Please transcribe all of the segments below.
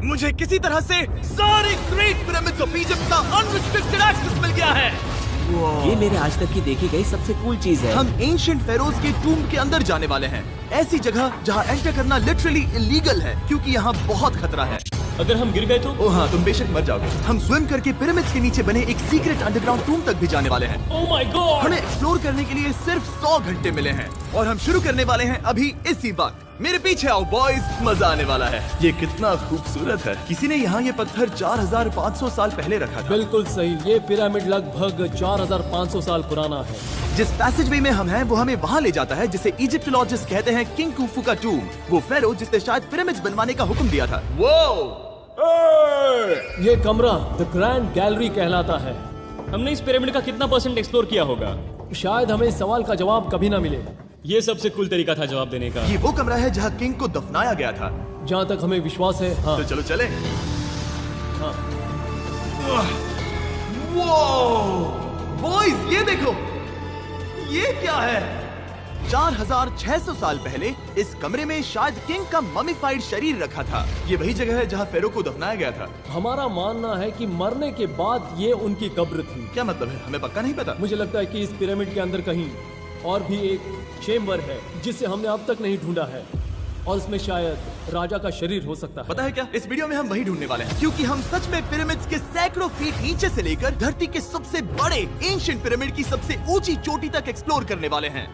मुझे किसी तरह से सारे ग्रेट पिरामिड्स ऑफ इजिप्ट का अनरिस्ट्रिक्टेड एक्सेस मिल गया है। ये मेरे आज तक की देखी गई सबसे कूल चीज है। हम एंशिएंट फेरोज के टूम्ब के अंदर जाने वाले हैं, ऐसी जगह जहाँ एंटर करना लिटरली इलीगल है क्योंकि यहाँ बहुत खतरा है। अगर हम गिर गए तो? ओह हाँ, तुम बेशक मर जाओगे। हम स्विम करके पिरामिड्स के नीचे बने एक सीक्रेट अंडरग्राउंड टूम्ब तक भी जाने वाले हैं। Oh my God! हमें एक्सप्लोर करने के लिए सिर्फ 100 घंटे मिले हैं और हम शुरू करने वाले हैं अभी इसी वक्त। मेरे पीछे आओ बॉयज, मजा आने वाला है। ये कितना खूबसूरत है। किसी ने यहाँ ये पत्थर 4500 साल पहले रखा था। बिल्कुल सही, ये पिरामिड लगभग 4500 साल पुराना है। जिस पैसेजवे में हम हैं वो हमें वहाँ ले जाता है जिसे इजिप्टोलॉजिस्ट कहते हैं किंग खुफू का टूम्ब, वो फेरो जिसने शायद पिरामिड्स बनवाने का हुक्म दिया था। वो ये कमरा द ग्रैंड गैलरी कहलाता है। हमने इस पिरामिड का कितना % एक्सप्लोर किया होगा? शायद हमें इस सवाल का जवाब कभी ना मिले। ये सबसे कूल तरीका था जवाब देने का। ये वो कमरा है जहाँ किंग को दफनाया गया था, जहाँ तक हमें विश्वास है। हाँ। तो चलो चले। हाँ। बॉयज ये देखो, ये क्या है? 4600 साल पहले इस कमरे में शायद किंग का ममीफाइड शरीर रखा था। ये वही जगह है जहाँ फेरो को दफनाया गया था। हमारा मानना है कि मरने के बाद ये उनकी कब्र थी। क्या मतलब है? हमें पक्का नहीं पता। मुझे लगता है कि इस पिरामिड के अंदर कहीं और भी एक चेम्बर है जिसे हमने अब तक नहीं ढूंढा है और उसमें शायद राजा का शरीर हो सकता है। पता है क्या, इस वीडियो में हम वही ढूंढने वाले हैं क्योंकि हम सच में पिरामिड्स के सैकड़ों फीट नीचे से लेकर धरती के सबसे बड़े एंशिएंट पिरामिड की सबसे ऊंची चोटी तक एक्सप्लोर करने वाले हैं।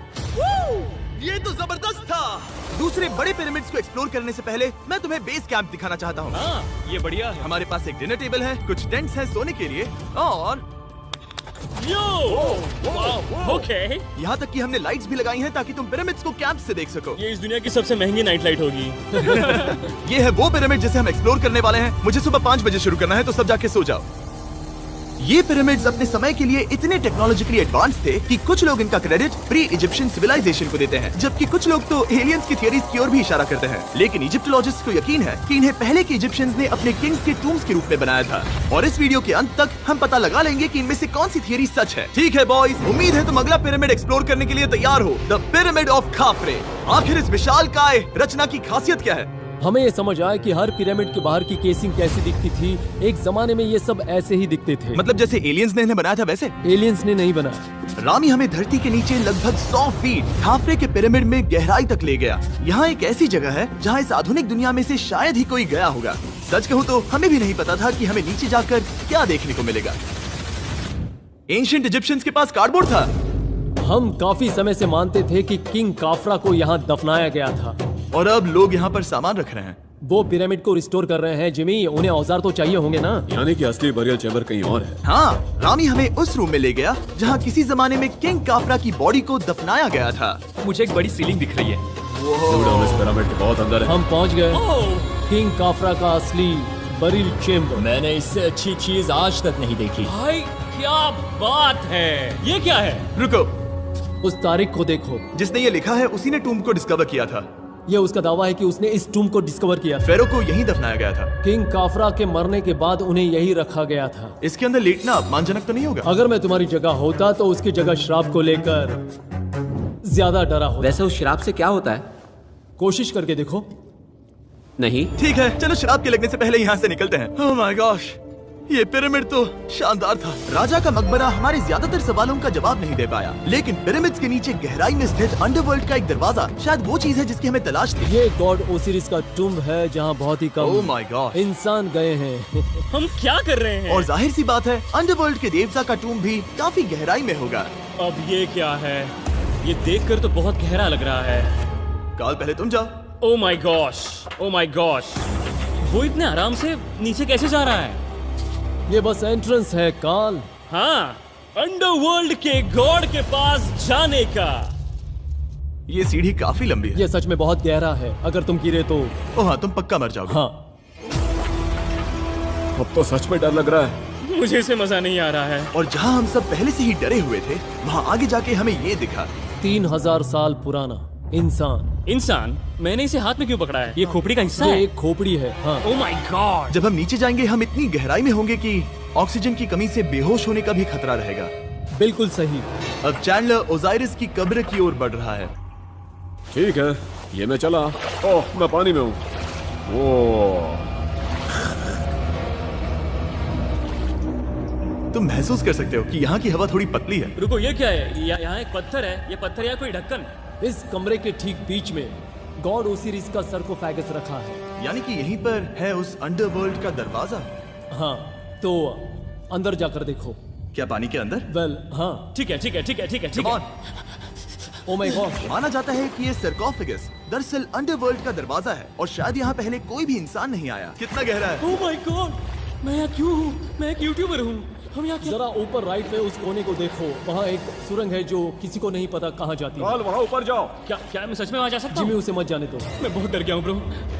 ये तो जबरदस्त था। दूसरे बड़े पिरामिड्स को एक्सप्लोर करने से पहले मैं तुम्हें बेस कैंप दिखाना चाहता हूँ। हाँ, ये बढ़िया है। हमारे पास एक डिनर टेबल है, कुछ टेंट्स हैं सोने के लिए और ओके। यहाँ तक कि हमने लाइट्स भी लगाई हैं ताकि तुम पिरामिड्स को कैंप से देख सको। ये इस दुनिया की सबसे महंगी नाइट लाइट होगी। ये है वो पिरामिड जिसे हम एक्सप्लोर करने वाले हैं। मुझे सुबह 5 बजे शुरू करना है, तो सब जाके सो जाओ। ये पिरामिड्स अपने समय के लिए इतने टेक्नोलॉजिकली एडवांस थे कि कुछ लोग इनका क्रेडिट प्री इजिप्शियन सिविलाइजेशन को देते हैं, जबकि कुछ लोग तो एलियंस की थियरीज की ओर भी इशारा करते हैं। लेकिन इजिप्टोलॉजिस्ट को यकीन है कि इन्हें पहले के इजिप्शियंस ने अपने किंग्स के टूम्स के रूप में बनाया था। और इस वीडियो के अंत तक हम पता लगा लेंगे कि इनमें से कौन सी थियरी सच है। ठीक है बॉयज, उम्मीद है तुम अगला पिरामिड एक्सप्लोर करने के लिए तैयार हो, द पिरामिड ऑफ खाफरे। आखिर इस विशालकाय रचना की खासियत क्या है? हमें ये समझ आया कि हर पिरामिड के बाहर की केसिंग कैसी दिखती थी। एक जमाने में ये सब ऐसे ही दिखते थे। मतलब जैसे एलियंस ने इन्हें बनाया था वैसे? एलियंस ने नहीं बनाया। रामी हमें धरती के नीचे लगभग 100 फीट खाफरे के पिरामिड में गहराई तक ले गया। यहाँ एक ऐसी जगह है जहाँ इस आधुनिक दुनिया में से शायद ही कोई गया होगा। सच कहूँ तो हमें भी नहीं पता था कि हमें नीचे जाकर क्या देखने को मिलेगा। एंशिएंट इजिप्शियंस के पास कार्डबोर्ड था। हम काफी समय से मानते थे कि किंग काफरा को यहाँ दफनाया गया था और अब लोग यहाँ पर सामान रख रहे हैं। वो पिरामिड को रिस्टोर कर रहे हैं। जिमी, उन्हें औजार तो चाहिए होंगे ना? यानी कि असली बरियल चैम्बर कहीं और है। हाँ, रामी हमें उस रूम में ले गया जहाँ किसी जमाने में किंग काफरा की बॉडी को दफनाया गया था। मुझे एक बड़ी सीलिंग दिख रही है। हम इस पिरामिड के बहुत अंदर है। हम पहुँच गए किंग काफरा का असली बरियल चेम्बर। मैंने इससे अच्छी चीज आज तक नहीं देखी। भाई क्या बात है! ये क्या है? रुको, उस तारीख को देखो। जिसने ये लिखा है उसी ने टूम्ब को डिस्कवर किया था। ये उसका दावा है कि उसने इस टूम्ब को डिस्कवर किया। फेरो को यहीं दफनाया गया था। किंग काफरा के मरने के बाद उन्हें यही रखा गया था। इसके अंदर लेटना अपमानजनक तो नहीं होगा? अगर मैं तुम्हारी जगह होता तो उसकी जगह श्राप को लेकर ज्यादा डरा होता। वैसे उस शराब से क्या होता है? कोशिश करके देखो। नहीं। ठीक है, चलो शराब के लगने से पहले यहाँ से निकलते हैं। ओह माय गॉश, ये पिरामिड तो शानदार था। राजा का मकबरा हमारे ज्यादातर सवालों का जवाब नहीं दे पाया, लेकिन पिरामिड्स के नीचे गहराई में स्थित अंडरवर्ल्ड का एक दरवाजा शायद वो चीज है जिसकी हमें तलाश थी। ये गॉड ओसिरिस का टूम्ब है जहाँ बहुत ही कम ओह माय गॉड इंसान गए हैं। हम क्या कर रहे हैं? और जाहिर सी बात है अंडरवर्ल्ड के देवता का टूम्ब भी काफी गहराई में होगा। अब ये क्या है? ये देखकर तो बहुत गहरा लग रहा है। काल पहले तुम जाओ। Oh my gosh, oh my gosh, वो इतने आराम से नीचे कैसे जा रहा है? ये बस एंट्रेंस है काल। हाँ, अंडरवर्ल्ड के गॉड के पास जाने का। ये सीढ़ी काफी लंबी है। ये सच में बहुत गहरा है। अगर तुम गिरे तो ओह हाँ, तुम पक्का मर जाओगे। हाँ। अब तो सच में डर लग रहा है। मुझे इसे मजा नहीं आ रहा है। और जहाँ हम सब पहले से ही डरे हुए थे, वहाँ आगे जाके हमें ये दिखा। 3000 साल पुराना इंसान। इंसान? मैंने इसे हाथ में क्यों पकड़ा है? ये खोपड़ी का हिस्सा ये है? एक खोपड़ी है। हाँ। Oh my God! जब हम नीचे जाएंगे हम इतनी गहराई में होंगे कि ऑक्सीजन की कमी से बेहोश होने का भी खतरा रहेगा। बिल्कुल सही। अब चैंडलर ओजाइरिस की कब्र की ओर बढ़ रहा है। ठीक है, ये मैं चला। ओह, मैं पानी में हूँ। ओह तुम महसूस कर सकते हो कि यहाँ की हवा थोड़ी पतली है। रुको, ये क्या है? यहाँ एक पत्थर है। ये पत्थर या कोई ढक्कन? इस कमरे के ठीक बीच में गॉड ओसिरिस का सरकोफेगस रखा है। यानी कि यहीं पर है उस अंडरवर्ल्ड का दरवाजा। हाँ, तो अंदर जाकर देखो। क्या पानी के अंदर? वेल, हाँ। ठीक है, ठीक है, ठीक है, ठीक है, ठीक Come है। on। ओ माय गॉड, माना जाता है कि ये सरकोफेगस दरअसल अंडरवर्ल्ड का दरवाजा है और शायद यहाँ पहले कोई भी इंसान नहीं आया। कितना गहरा है? ओह माय गॉड, मैं यहाँ क्यों हूँ? मैं एक यूट्यूबर हूँ। हम यहाँ क्या? जरा ऊपर राइट में उस कोने को देखो, वहाँ एक सुरंग है जो किसी को नहीं पता कहाँ जाती है। काल वहाँ ऊपर जाओ। क्या मैं सच में वहाँ जा सकता जिमी, हूँ? उसे मत जाने दो। मैं बहुत डर गया हूँ ब्रो।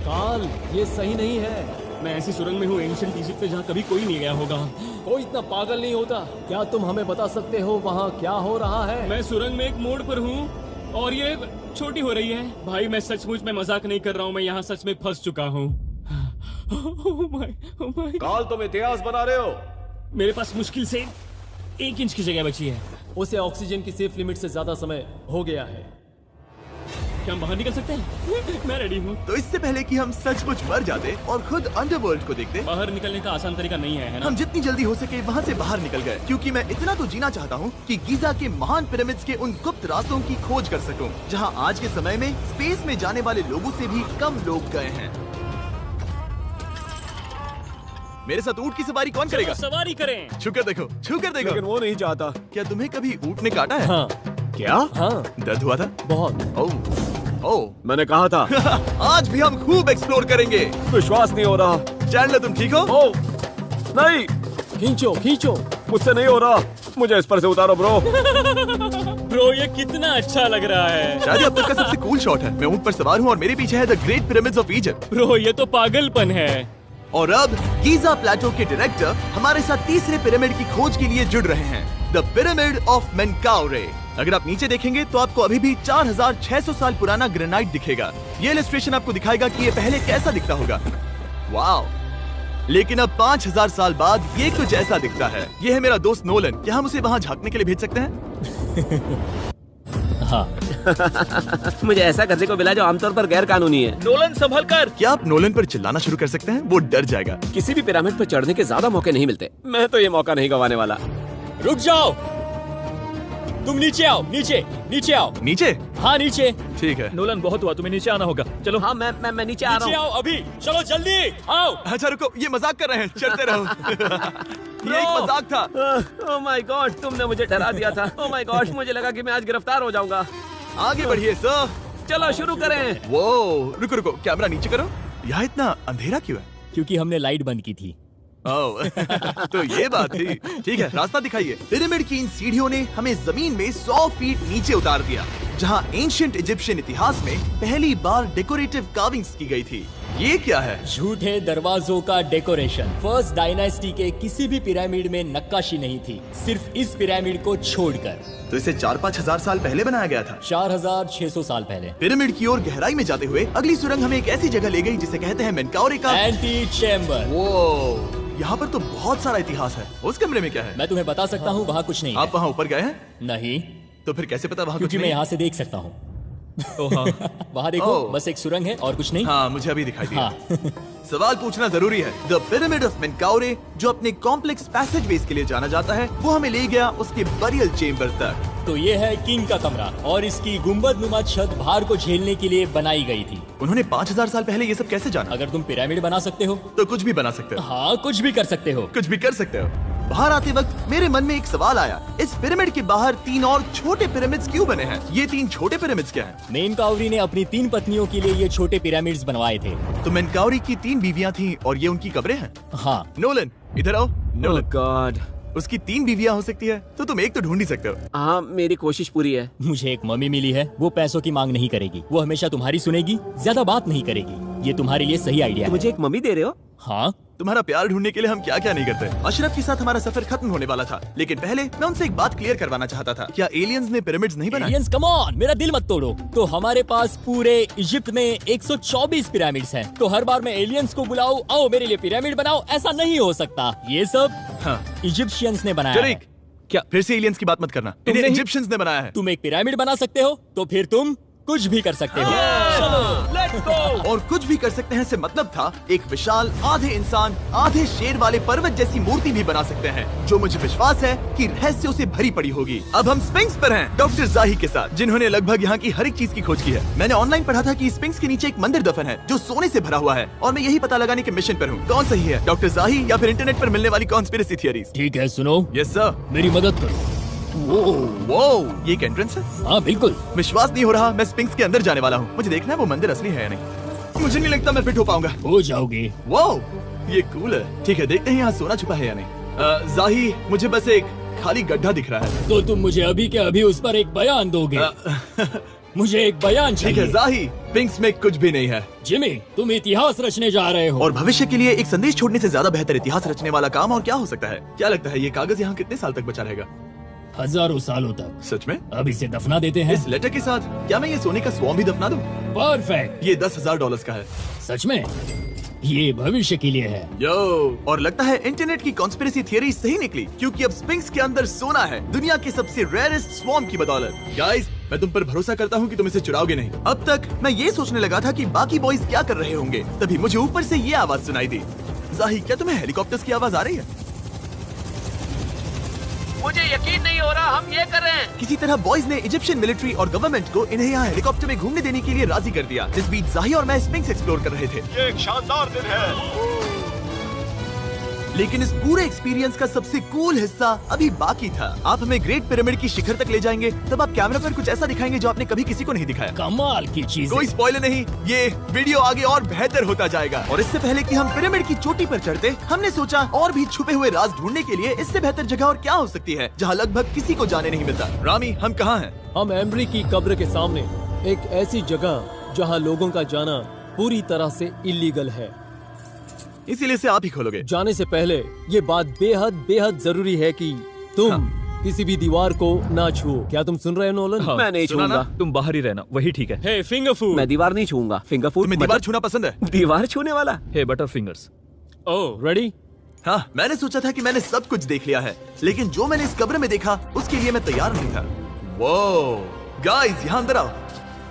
काल, ये सही नहीं है। मैं ऐसी सुरंग में हूँ एंशिएंट इजिप्ट में जहाँ कभी कोई नहीं गया होगा। कोई इतना पागल नहीं होता। क्या तुम हमें बता सकते हो वहाँ क्या हो रहा है? मैं सुरंग में एक मोड़ पर हूँ और ये छोटी हो रही है। भाई मैं सचमुच में मजाक नहीं कर रहा हूँ, मैं यहाँ सच में फंस चुका हूँ। Oh my. काल तुम इतिहास बना रहे हो। मेरे पास मुश्किल से 1 इंच की जगह बची है। उसे ऑक्सीजन की सेफ लिमिट से ज्यादा समय हो गया है। क्या हम बाहर निकल सकते हैं? मैं रेडी हूँ। तो इससे पहले कि हम सचमुच मर जाते और खुद अंडरवर्ल्ड को देखते, बाहर निकलने का आसान तरीका नहीं है ना? हम जितनी जल्दी हो सके वहाँ से बाहर निकल गए, क्योंकि मैं इतना तो जीना चाहता हूँ कि गीजा के महान पिरामिड्स के उन गुप्त रास्तों की खोज कर सकूं, जहाँ आज के समय में स्पेस में जाने वाले लोगों से भी कम लोग गए हैं। मेरे साथ ऊंट की सवारी कौन करेगा? चलो सवारी करें। छूकर देखो, छूकर देखो। लेकिन वो नहीं चाहता। क्या तुम्हें कभी ऊंट ने काटा है? हाँ, क्या? हाँ, दर्द हुआ था? बहुत। ओह मैंने कहा था। आज भी हम खूब एक्सप्लोर करेंगे। विश्वास नहीं हो रहा। चैंडलर तुम ठीक हो? ओ नहीं, खींचो, खींचो। मुझसे नहीं हो रहा। मुझे इस पर से उतारो ब्रो। ब्रो ये कितना अच्छा लग रहा है। शायद ये अब तक का सबसे कूल शॉट है। मैं ऊंट पर सवार हूँ और मेरे पीछे है the great pyramids of Egypt. Bro ये तो पागलपन है। और अब गीजा प्लेटो के डायरेक्टर हमारे साथ तीसरे पिरामिड की खोज के लिए जुड़ रहे हैं, द पिरामिड ऑफ मेनकाउरे। अगर आप नीचे देखेंगे तो आपको अभी भी 4600 साल पुराना ग्रेनाइट दिखेगा। ये इलस्ट्रेशन आपको दिखाएगा कि ये पहले कैसा दिखता होगा। वाओ! लेकिन अब 5000 साल बाद ये कुछ ऐसा दिखता है। ये है मेरा दोस्त नोलन। क्या हम उसे वहाँ झांकने के लिए भेज सकते हैं? हाँ। मुझे ऐसा करने को मिला जो आमतौर पर गैर कानूनी है। नोलन संभल कर। क्या आप नोलन पर चिल्लाना शुरू कर सकते हैं? वो डर जाएगा। किसी भी पिरामिड पर चढ़ने के ज्यादा मौके नहीं मिलते। मैं तो ये मौका नहीं गंवाने वाला। रुक जाओ, तुम नीचे आओ। नीचे नीचे आओ। नीचे? हाँ नीचे। ठीक है। नोलन बहुत हुआ, तुम्हें नीचे आना होगा। चलो। हाँ मैं नीचे आ नीचे रहा हूँ। आओ अभी, चलो जल्दी आओ। अच्छा रुको, ये मजाक कर रहे हैं। चढ़ते रहो। ये एक मजाक था। ओह माय गॉड, तुमने मुझे डरा दिया था। ओह माय गॉड, मुझे लगा कि मैं आज गिरफ्तार हो जाऊंगा। आगे बढ़िए सर। चलो शुरू करें। वो रुको रुको, कैमरा नीचे करो। यहाँ इतना अंधेरा क्यों है? क्योंकि हमने लाइट बंद की थी। ओह, तो ये बात थी। ठीक है, रास्ता दिखाइए। पिरामिड की इन सीढ़ियों ने हमें जमीन में 100 फीट नीचे उतार दिया, जहाँ एंशिएंट इजिप्शियन इतिहास में पहली बार डेकोरेटिव कार्विंग्स की गई थी। ये क्या है? झूठे दरवाजों का डेकोरेशन। फर्स्ट डायनेस्टी के किसी भी पिरामिड में नक्काशी नहीं थी, सिर्फ इस पिरामिड को छोड़कर। तो इसे 4-5 हजार साल पहले बनाया गया था। 4600 साल पहले। पिरामिड की ओर गहराई में जाते हुए अगली सुरंग हमें एक ऐसी जगह ले गई जिसे कहते हैं मेनकाउरे का एंटी चैम्बर। वो यहाँ पर तो बहुत सारा इतिहास है। उस कमरे में क्या है? मैं तुम्हें बता सकता हूँ, वहाँ कुछ नहीं आप है। वहाँ ऊपर गए हैं? नहीं, तो फिर कैसे पता वहाँ कुछ क्योंकि मैं नहीं? यहाँ से देख सकता हूँ। हाँ। वहाँ देखो, ओह। बस एक सुरंग है और कुछ नहीं। हाँ, मुझे अभी दिखाई दिया। हाँ। सवाल पूछना जरूरी है। द पिरामिड ऑफ मेनकाउरे, जो अपने कॉम्प्लेक्स पैसेजवेज के लिए जाना जाता है, वो हमें ले गया उसके बरियल चेम्बर तक। तो ये है किंग का कमरा और इसकी गुंबदनुमा छत भार को झेलने के लिए बनाई गई थी। उन्होंने 5000 साल पहले ये सब कैसे जाना? अगर तुम पिरामिड बना सकते हो तो कुछ भी बना सकते हो। हाँ, कुछ भी कर सकते हो। कुछ भी कर सकते हो। बाहर आते वक्त मेरे मन में एक सवाल आया, इस पिरामिड के बाहर 3 और छोटे पिरामिड्स क्यों बने हैं? ये 3 छोटे पिरामिड्स क्या हैं? मेनकाउरी ने अपनी 3 पत्नियों के लिए ये छोटे पिरामिड्स बनवाए थे। तो मेनकाउरी की 3 बीवियां थीं और ये उनकी कब्रें हैं। हाँ। नोलन इधर आओ। ओह नोलन, गॉड। उसकी 3 बीवियां हो सकती है, तो तुम एक तो ढूंढ ही सकते हो। हाँ, मेरी कोशिश पूरी है। मुझे एक मम्मी मिली है, वो पैसों की मांग नहीं करेगी, वो हमेशा तुम्हारी सुनेगी, ज्यादा बात नहीं करेगी। ये तुम्हारे लिए सही आइडिया तो है। मुझे एक मम्मी दे रहे हो? हाँ। तुम्हारा प्यार ढूंढने के लिए हम क्या क्या नहीं करते। अशरफ के साथ हमारा सफर खत्म होने वाला था, लेकिन पहले मैं उनसे एक बात क्लियर करवाना चाहता था। क्या एलियंस ने पिरामिड्स नहीं बनाए? एलियंस, कम ऑन, मेरा दिल मत तोड़ो। तो हमारे पास पूरे इजिप्ट में 124 पिरामिड्स हैं। तो हर बार मैं एलियंस को बुलाऊं, आओ मेरे लिए पिरामिड बनाओ, ऐसा नहीं हो सकता। ये सब हाँ। इजिप्शियंस ने बनाया है। जरीक, क्या फिर से एलियंस की बात मत करना। इन्हें नहीं- इजिप्शियंस ने बनाया है। तुम एक पिरामिड बना सकते हो, तो फिर तुम कुछ भी कर सकते हो। Let's go. और कुछ भी कर सकते हैं से मतलब था एक विशाल आधे इंसान आधे शेर वाले पर्वत जैसी मूर्ति भी बना सकते हैं, जो मुझे विश्वास है कि रहस्यों से भरी पड़ी होगी। अब हम स्पिंक्स पर हैं डॉक्टर जाही के साथ, जिन्होंने लगभग यहाँ की हर एक चीज की खोज की है। मैंने ऑनलाइन पढ़ा था कि स्पिंक्स के नीचे एक मंदिर दफन है जो सोने से भरा हुआ है, और मैं यही पता लगाने के मिशन पर हूँ। कौन सही है, डॉक्टर जाही या फिर इंटरनेट पर मिलने वाली कॉन्स्पिरेसी थियरीज? ठीक है, सुनो, यस सर। मेरी मदद करो। वो ये एक एंट्रेंस है? हाँ बिल्कुल। विश्वास नहीं हो रहा, मैं स्पिंक्स के अंदर जाने वाला हूँ। मुझे देखना है वो मंदिर असली है या नहीं। मुझे नहीं लगता मैं फिट हो पाऊंगा। हो जाओगे। वो ये कूल है। ठीक है, देखते हैं यहाँ सोना छुपा है या नहीं। जाही, मुझे बस एक खाली गड्ढा दिख रहा है। तो तुम मुझे अभी के अभी उस पर एक बयान दोगे? मुझे एक बयान ठीक है चाहिए। जाही, स्पिंक्स में कुछ भी नहीं है। जिमी, तुम इतिहास रचने जा रहे हो। और भविष्य के लिए एक संदेश छोड़ने से ज्यादा बेहतर इतिहास रचने वाला काम और क्या हो सकता है? क्या लगता है ये कागज यहाँ कितने साल तक बचा रहेगा? हजारों सालों तक। सच में? अब इसे दफना देते हैं। इस लेटर के साथ क्या मैं ये सोने का स्वॉर्म भी दफना दूं? परफेक्ट। ये $10,000 का है। सच में? ये भविष्य के लिए है। यो, और लगता है इंटरनेट की कॉन्स्पिरेसी थियरी सही निकली, क्योंकि अब स्पिंक्स के अंदर सोना है, दुनिया के सबसे रेयरेस्ट स्वॉर्म की बदौलत। गाइस, मैं तुम पर भरोसा करता हूँ कि तुम इसे चुराओगे नहीं। अब तक मैं ये सोचने लगा था कि बाकी बॉयज क्या कर रहे होंगे, तभी मुझे ऊपर से ये आवाज सुनाई दी। जाही, क्या तुम्हें हेलीकॉप्टर्स की आवाज आ रही है? मुझे यकीन नहीं हो रहा हम ये कर रहे हैं। किसी तरह बॉयज ने इजिप्शियन मिलिट्री और गवर्नमेंट को इन्हें यहाँ हेलीकॉप्टर में घूमने देने के लिए राजी कर दिया। इस बीच जाही और मैं स्पिंक्स एक्सप्लोर कर रहे थे। ये एक शानदार दिन है। लेकिन इस पूरे एक्सपीरियंस का सबसे कूल हिस्सा अभी बाकी था। आप हमें ग्रेट पिरामिड की शिखर तक ले जाएंगे, तब आप कैमरा पर कुछ ऐसा दिखाएंगे जो आपने कभी किसी को नहीं दिखाया। कमाल की चीज। कोई स्पॉइलर नहीं, ये वीडियो आगे और बेहतर होता जाएगा। और इससे पहले कि हम पिरामिड की चोटी पर चढ़ते, हमने सोचा और भी छुपे हुए राज ढूंढने के लिए इससे बेहतर जगह और क्या हो सकती है, जहाँ लगभग किसी को जाने नहीं मिलता। रामी, हम कहाँ हैं? हम एम्ब्री की कब्र के सामने, एक ऐसी जगह जहां लोगों का जाना पूरी तरह से इलीगल है। इसीलिए से आप ही खोलोगे। जाने से पहले ये बात बेहद बेहद जरूरी है कि तुम किसी भी दीवार को ना छुओ। क्या तुम सुन रहे हो नोलन? मैं नहीं सुना ना? छूंगा। तुम बाहर ही रहना, वही ठीक है। हे फिंगर फूड। मैं दीवार नहीं छूंगा। फिंगर फूड तुम्हें दीवार छूना पसंद है? दीवार छूने वाला? हे बटर फिंगर्स। ओह, रेडी? हाँ, मैंने सोचा था कि मैंने सब कुछ देख लिया है, लेकिन जो मैंने इस कब्र में देखा उसके लिए मैं तैयार नहीं था। वो गाइस, यहाँ अंदर आओ।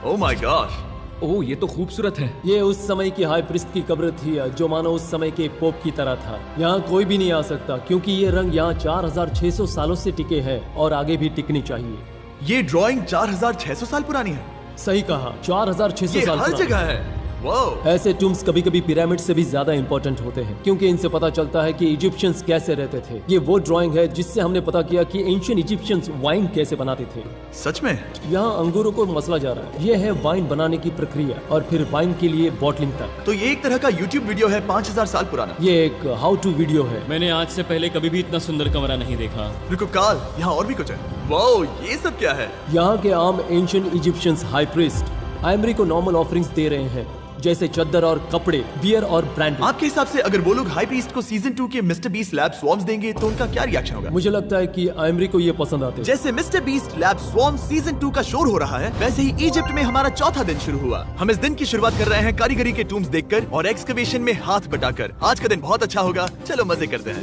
ओह माय गॉश, ओह, ये तो खूबसूरत है। ये उस समय की हाई प्रिस्ट की कब्र थी, जो मानो उस समय के पोप की तरह था। यहाँ कोई भी नहीं आ सकता, क्योंकि ये रंग यहाँ 4600 सालों से टिके हैं और आगे भी टिकनी चाहिए। ये ड्राइंग 4600 साल पुरानी है। सही कहा, 4600 ये साल हर पुरानी। जगह है। वाओ। ऐसे टूम्स कभी कभी पिरामिड से भी ज्यादा इंपॉर्टेंट होते हैं, क्योंकि इनसे पता चलता है कि इजिप्शियंस कैसे रहते थे। ये वो ड्राइंग है जिससे हमने पता किया कि एंशिएंट इजिप्शियंस वाइन कैसे बनाते थे। सच में? यहाँ अंगूरों को मसला जा रहा है। ये है वाइन बनाने की प्रक्रिया और फिर वाइन के लिए बॉटलिंग तक। तो ये एक तरह का YouTube वीडियो है 5000 साल पुराना। ये एक हाउ टू वीडियो है। मैंने आज से पहले कभी भी इतना सुंदर कमरा नहीं देखा। रुको काल, यहाँ और भी कुछ है। वाओ, ये सब क्या है? यहाँ के आम एंशिएंट इजिप्शियंस हाई प्रीस्ट आयमरी को नॉर्मल ऑफरिंग्स दे रहे हैं, जैसे चद्दर और कपड़े, बियर और ब्रांडी। आपके हिसाब से अगर वो लोग हाई प्रीस्ट को सीजन 2 के मिस्टर बीस्ट लैब स्वॉर्म्स देंगे तो उनका क्या रिएक्शन होगा? मुझे लगता है कि आयमरी को ये पसंद आते हैं। जैसे mister beast lab swarm season 2 का शोर हो रहा है, वैसे ही इजिप्ट में हमारा चौथा दिन शुरू हुआ। हम इस दिन की शुरुआत कर रहे हैं कारीगरी के टूम्स देखकर और एक्सकवेशन में हाथ बटाकर। आज का दिन बहुत अच्छा होगा, चलो मजे करते हैं।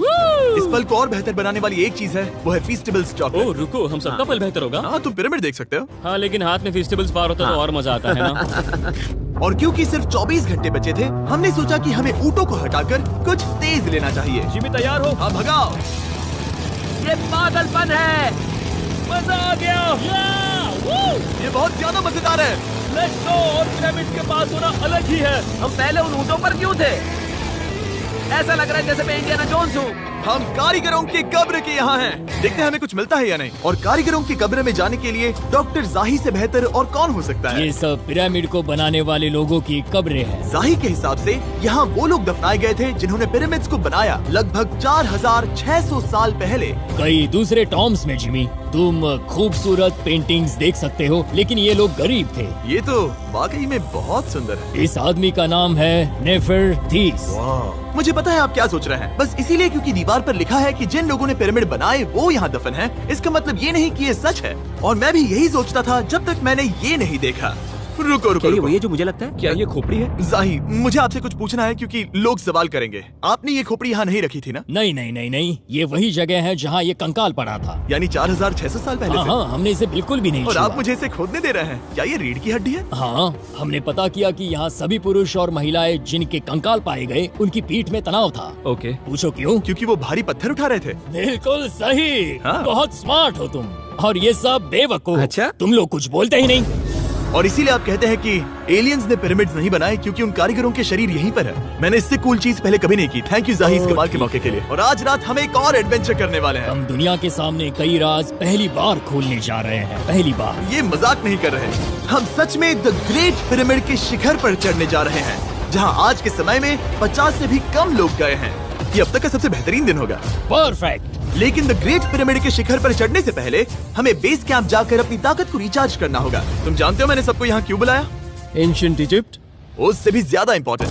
इस पल को और बेहतर बनाने वाली एक चीज है, वो है फीस्टेबल्स ओह चॉकलेट। रुको, हम सबका पल बेहतर होगा। हाँ, तुम पिरामिड देख सकते हो। हाँ, लेकिन हाथ में फेस्टिवल्स पार होता तो और मजा आता है ना। और क्योंकि सिर्फ 24 घंटे बचे थे, हमने सोचा कि हमें ऊँटों को हटाकर कुछ तेज लेना चाहिए। जिमी तैयार हो? हाँ, भगाओ। ये पागलपन है। मजा आ गया। ये बहुत ज्यादा मजेदार है। Let's go. और पिरामिड के पास होना अलग ही है। हम पहले उन ऊँटों पर क्यों थे? ऐसा लग रहा है जैसे मैं इंडियाना जोन्स हूँ। हम कारीगरों की कब्र के यहाँ हैं। देखते हैं हमें कुछ मिलता है या नहीं। और कारीगरों की कब्र में जाने के लिए डॉक्टर जाही से बेहतर और कौन हो सकता है? ये सब पिरामिड को बनाने वाले लोगों की कब्रें हैं। जाही के हिसाब से यहाँ वो लोग दफनाए गए थे जिन्होंने पिरामिड्स को बनाया लगभग 4600 साल पहले। कई दूसरे टॉम्स में जिमी, तुम खूबसूरत पेंटिंग्स देख सकते हो, लेकिन ये लोग गरीब थे। ये तो वाकई में बहुत सुंदर है। इस आदमी का नाम है नेफरटीस। मुझे पता है आप क्या सोच रहे हैं। बस इसीलिए क्योंकि दीवार पर लिखा है कि जिन लोगों ने पिरामिड बनाए वो यहाँ दफन है, इसका मतलब ये नहीं कि ये सच है। और मैं भी यही सोचता था जब तक मैंने ये नहीं देखा। रुको रुको क्या ये रुको। वही है जो मुझे लगता है? क्या ये खोपड़ी है? जाही, मुझे आपसे कुछ पूछना है क्योंकि लोग सवाल करेंगे। आपने ये खोपड़ी यहाँ नहीं रखी थी ना? नहीं नहीं नहीं नहीं, ये वही जगह है जहाँ ये कंकाल पड़ा था। यानी 4600 साल पहले हाँ से? हाँ, हमने इसे बिल्कुल भी नहीं और छुआ। आप मुझे इसे खोदने दे रहे हैं? क्या ये रीढ़ की हड्डी है? हाँ, हमने पता किया कि यहाँ सभी पुरुष और महिलाएं जिनके कंकाल पाए गए उनकी पीठ में तनाव था। ओके। पूछो क्यों? क्योंकि वो भारी पत्थर उठा रहे थे। बिल्कुल सही। हाँ। बहुत स्मार्ट हो तुम। और ये सब बेवकूफ। अच्छा? तुम लोग कुछ बोलते ही नहीं। और इसीलिए आप कहते हैं कि एलियंस ने पिरामिड्स नहीं बनाए क्योंकि उन कारीगरों के शरीर यहीं पर है। मैंने इससे कूल चीज पहले कभी नहीं की। थैंक यू जाही इस कमाल के मौके के लिए। और आज रात हम एक और एडवेंचर करने वाले हैं। हम दुनिया के सामने कई राज पहली बार खोलने जा रहे हैं। पहली बार। ये मजाक नहीं कर रहे। हम सच में द ग्रेट पिरामिड के शिखर पर चढ़ने जा रहे हैं, जहाँ आज के समय में 50 से भी कम लोग गए हैं। ये अब तक का सबसे बेहतरीन दिन होगा। परफेक्ट। लेकिन द ग्रेट पिरामिड के शिखर पर चढ़ने से पहले हमें बेस कैंप जाकर अपनी ताकत को रिचार्ज करना होगा। तुम जानते हो मैंने सबको यहाँ क्यों बुलाया? Ancient Egypt. उससे भी ज्यादा इम्पोर्टेंट,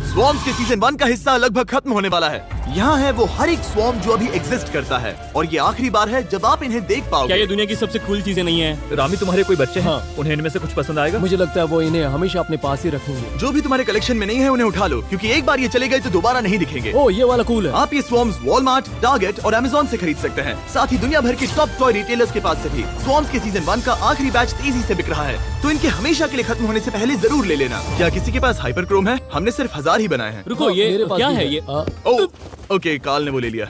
स्वॉर्म्स के सीजन 1 का हिस्सा लगभग खत्म होने वाला है। यहाँ है वो हर एक स्वॉर्म जो अभी एग्जिस्ट करता है, और ये आखिरी बार है जब आप इन्हें देख क्या पाओगे। ये दुनिया की सबसे कूल चीजें नहीं है? रामी, तुम्हारे कोई बच्चे हैं? हाँ। उन्हें इनमें से कुछ पसंद आएगा? मुझे लगता है वो इन्हें हमेशा अपने पास ही रखेंगे। जो भी तुम्हारे कलेक्शन में नहीं है उन्हें उठा लो, क्योंकि एक बार ये चले गए तो दोबारा नहीं दिखेंगे। ओ, ये वाला कूल है। आप ये स्वॉर्म्स वॉलमार्ट, टारगेट और अमेज़न से खरीद सकते हैं। साथ ही दुनिया भर के टॉप टॉय रिटेलर्स के पास से भी। स्वॉर्म्स के सीजन 1 का आखिरी बैच तेजी से बिक रहा है, तो इनके हमेशा के लिए खत्म होने से पहले जरूर ले लेना। क्या किसी के पास हाइपर क्रोम है? हमने सिर्फ 1000 ही बनाए हैं। रुको, ये मेरे पास क्या भी है ये? ओके, काल ने वो ले लिया।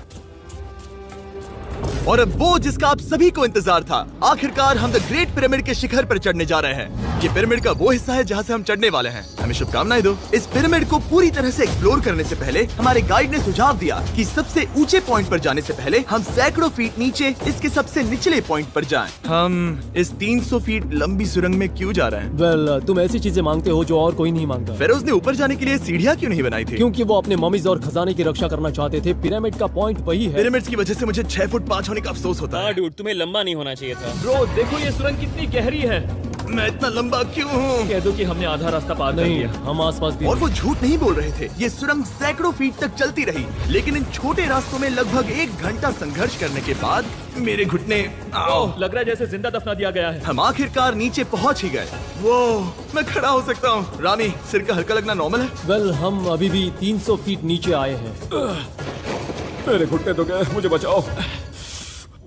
और अब वो जिसका आप सभी को इंतजार था, आखिरकार हम द ग्रेट पिरामिड के शिखर पर चढ़ने जा रहे हैं। ये पिरामिड का वो हिस्सा है जहाँ से हम चढ़ने वाले हैं। हमें शुभकामनाएं दो। इस पिरामिड को पूरी तरह से एक्सप्लोर करने से पहले हमारे गाइड ने सुझाव दिया कि सबसे ऊंचे पॉइंट पर जाने से पहले हम सैकड़ों फीट नीचे इसके सबसे निचले पॉइंट पर जाएं। हम इस 300 फीट लंबी सुरंग में क्यों जा रहे हैं? वेल, तुम ऐसी चीजें मांगते हो जो और कोई नहीं मांगता। फेरोज ने ऊपर जाने के लिए सीढ़ियाँ क्यों नहीं बनाई थी? क्योंकि वो अपने ममीज और खजाने की रक्षा करना चाहते थे। पिरामिड का पॉइंट वही है। पिरामिड्स की वजह से मुझे 6 फुट 5 होने का अफसोस होता है। डूड, तुम्हें लंबा नहीं होना चाहिए था। ब्रो, देखो ये सुरंग कितनी गहरी है। मैं इतना लंबा क्यों हूँ? कह दो कि हमने आधा रास्ता पार कर नहीं, लिया। हम आसपास भी। और वो झूठ नहीं बोल रहे थे। ये सुरंग सैकड़ों फीट तक चलती रही, लेकिन इन छोटे रास्तों में लगभग 1 घंटा संघर्ष करने के बाद मेरे घुटने ओह, लग रहा है जैसे जिंदा दफना दिया गया है। हम आखिरकार नीचे पहुंच ही गए। वो मैं खड़ा हो सकता हूँ। रामी, सिर का हल्का लगना नॉर्मल है? वेल, हम अभी भी 300 फीट नीचे आए हैं। मेरे घुटने तो गए, मुझे बचाओ।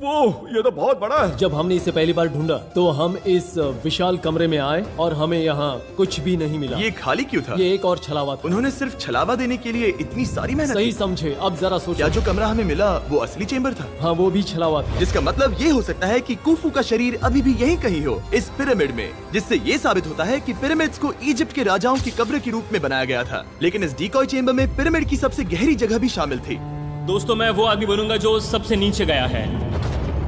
वो ये तो बहुत बड़ा है। जब हमने इसे पहली बार ढूंढा तो हम इस विशाल कमरे में आए और हमें यहाँ कुछ भी नहीं मिला। ये खाली क्यों था? ये एक और छलावा था। उन्होंने सिर्फ छलावा देने के लिए इतनी सारी मेहनत सही की। समझे। अब जरा क्या सोचो। जो कमरा हमें मिला वो असली चेंबर था? हाँ, वो भी छलावा था। जिसका मतलब ये हो सकता है कि कुफू का शरीर अभी भी यहीं कहीं हो, इस पिरामिड में, जिससे ये साबित होता है कि पिरामिड्स को इजिप्ट के राजाओं की कब्र के रूप में बनाया गया था। लेकिन इस डिकॉय चेंबर में पिरामिड की सबसे गहरी जगह भी शामिल थी। दोस्तों, मैं वो आदमी बनूंगा जो सबसे नीचे गया है।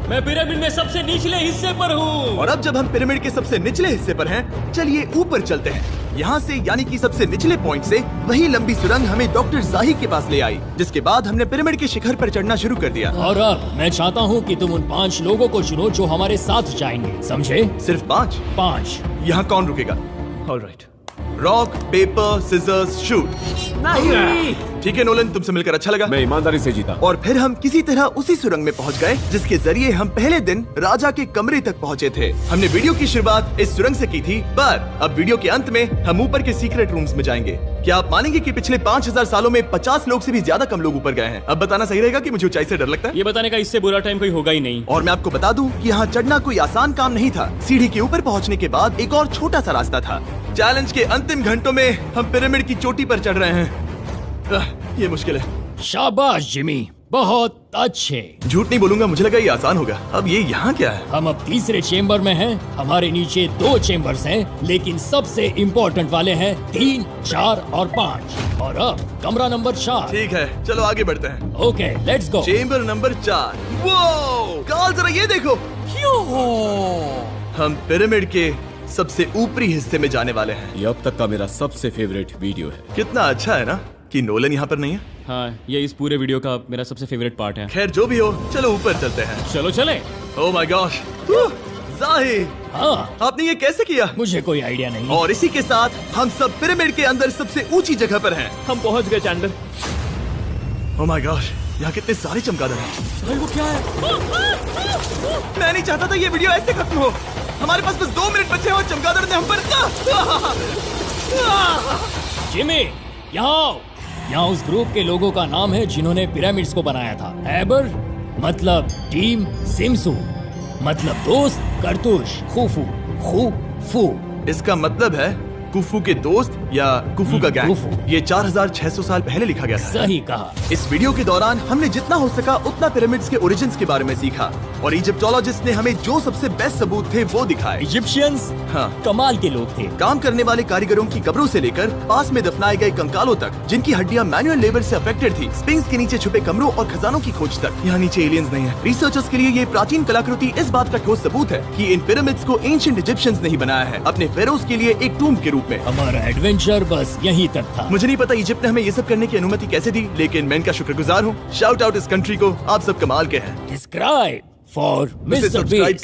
मैं पिरामिड में सबसे निचले हिस्से पर हूँ। और अब जब हम पिरामिड के सबसे निचले हिस्से पर हैं, चलिए ऊपर चलते हैं। यहाँ से, यानी कि सबसे निचले पॉइंट से, वही लंबी सुरंग हमें डॉक्टर जाही के पास ले आई, जिसके बाद हमने पिरामिड के शिखर पर चढ़ना शुरू कर दिया। और अब मैं चाहता हूँ कि तुम उन 5 लोगों को चुनो जो हमारे साथ जाएंगे, समझे? सिर्फ 5? 5। यहाँ कौन रुकेगा? Alright. Rock, paper, scissors, shoot. नहीं। ठीक है नोलन, तुमसे मिलकर अच्छा लगा। मैं ईमानदारी से जीता। और फिर हम किसी तरह उसी सुरंग में पहुंच गए जिसके जरिए हम पहले दिन राजा के कमरे तक पहुंचे थे। हमने वीडियो की शुरुआत इस सुरंग से की थी, पर अब वीडियो के अंत में हम ऊपर के सीक्रेट रूम्स में जाएंगे। क्या आप मानेंगे कि पिछले 5000 सालों में 50 लोग से भी ज्यादा कम लोग ऊपर गए हैं? अब बताना सही रहेगा कि मुझे ऊंचाई से डर लगता है। ये बताने का इससे बुरा टाइम कोई होगा ही नहीं। और मैं आपको बता दूं कि यहाँ चढ़ना कोई आसान काम नहीं था। सीढ़ी के ऊपर पहुँचने के बाद एक और छोटा सा रास्ता था। चैलेंज के अंतिम घंटों में हम पिरामिड की चोटी पर चढ़ रहे हैं। ये मुश्किल है। शाबाश जिमी, बहुत अच्छे। झूठ नहीं बोलूंगा, मुझे लगा ये आसान होगा। अब ये यहाँ क्या है? हम अब तीसरे चेम्बर में हैं। हमारे नीचे 2 चेम्बर्स हैं, लेकिन सबसे इम्पोर्टेंट वाले हैं 3, 4 और 5। और अब कमरा नंबर 4। ठीक है, चलो आगे बढ़ते हैं। Okay, let's go. Chamber number 4। वो काल, जरा ये देखो। हम पिरामिड के सबसे ऊपरी हिस्से में जाने वाले हैं। ये अब तक का मेरा सबसे फेवरेट वीडियो है। कितना अच्छा है ना कि नोलन यहाँ पर नहीं है। हाँ, ये इस पूरे वीडियो का मेरा सबसे फेवरेट पार्ट है। खैर जो भी हो, चलो ऊपर चलते हैं। चलो चले। ओह माय गॉश, जाही, हाँ, आपने ये कैसे किया? मुझे कोई आइडिया नहीं। और इसी के साथ हम सब पिरामिड के अंदर सबसे ऊंची जगह पर हैं। हम पहुंच गए चैंडलर। ओह माय गॉश, यहाँ कितने सारे चमगादड़ हैं। भाई वो क्या है? मैं नहीं चाहता था ये वीडियो ऐसे खत्म हो। हमारे पास बस 2 मिनट बचे हैं और चमगादड़ ने हम पर जिमी, यहाँ आओ। यहाँ उस ग्रुप के लोगों का नाम है जिन्होंने पिरामिड्स को बनाया था। एबर मतलब टीम, सिमसू मतलब दोस्त, करतुश, खुफू, खुफू। इसका मतलब है कुफू के दोस्त या कुफू का गैंग। कुफू। ये 4600 साल पहले लिखा गया था। सही कहा। इस वीडियो के दौरान हमने जितना हो सका उतना पिरामिड्स के ओरिजिन्स के बारे में सीखा और इजिप्टोलॉजिस्ट ने हमें जो सबसे बेस्ट सबूत थे वो दिखाए। इजिप्शियंस हाँ। कमाल के लोग थे। काम करने वाले कारीगरों की कब्रों से लेकर पास में दफनाए गए कंकालों तक, जिनकी हड्डियां मैनुअल लेबर से अफेक्टेड थी, स्पिंक्स के नीचे छुपे कमरों और खजानों की खोज तक। यहाँ नीचे एलियंस नहीं है। रिसर्चर्स के लिए ये प्राचीन कलाकृति इस बात का ठोस सबूत है कि इन पिरामिड्स को एंशिएंट इजिप्शियंस नहीं बनाया है अपने फेरोज के लिए एक टूम्ब के रूप में। हमारा एडवेंचर बस यहीं तक था। मुझे नहीं पता इजिप्ट ने हमें ये सब करने की अनुमति कैसे दी, लेकिन मैं इनका शुक्रगुजार हूँ। शाउट आउट इस कंट्री को, आप सब कमाल के हैं। Subscribe for Mr. Mr. Subscribe Beast.